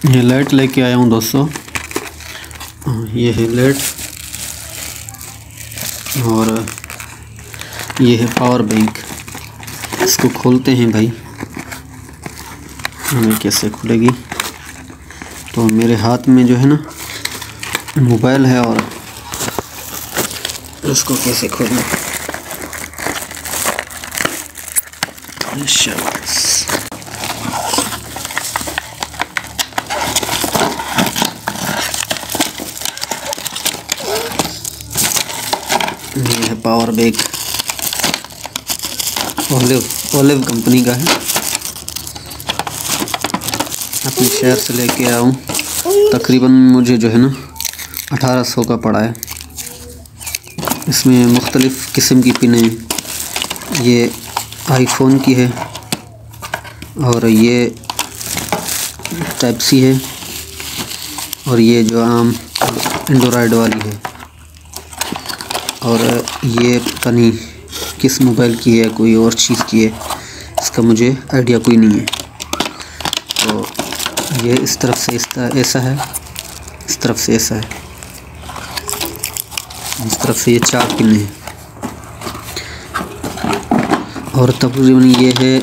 ये लाइट लेके आया हूँ दोस्तों। ये है लाइट और ये है पावर बैंक। इसको खोलते हैं भाई, हमें कैसे खुलेगी। तो मेरे हाथ में जो है ना मोबाइल है और इसको कैसे खोलना। ये है पावर बैंक, ओलिव कंपनी का है। अपने शहर से लेके आया हूँ। तकरीबन मुझे जो है ना 1800 का पड़ा है। इसमें मुख्तलिफ़ किस्म की पिनें, ये आईफोन की है और ये टाइप सी है और ये जो आम एंड्रॉयड वाली है और ये पता नहीं किस मोबाइल की है, कोई और चीज़ की है, इसका मुझे आइडिया कोई नहीं है। तो ये इस तरफ से ऐसा है, इस तरफ से ऐसा है, इस तरफ से ये 4 पिन है और तकरीबन ये है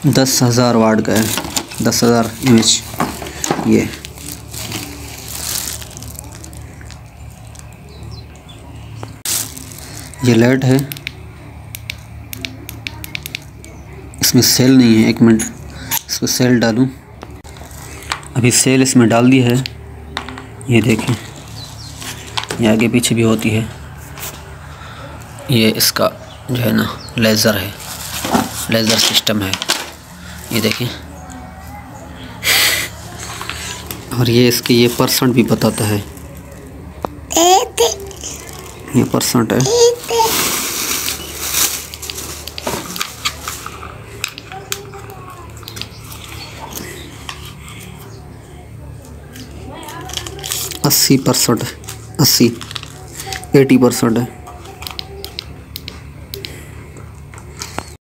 10,000 वाट का है, 10,000 mAh। ये लाइट है, इसमें सेल नहीं है। 1 मिनट इसको सेल डालूं। अभी सेल इसमें डाल दी है। ये देखें, ये आगे पीछे भी होती है। ये इसका जो है ना लेज़र है, लेज़र सिस्टम है, ये देखें। और ये इसके ये परसेंट भी बताता है, ये परसेंट है। अस्सी 80% है।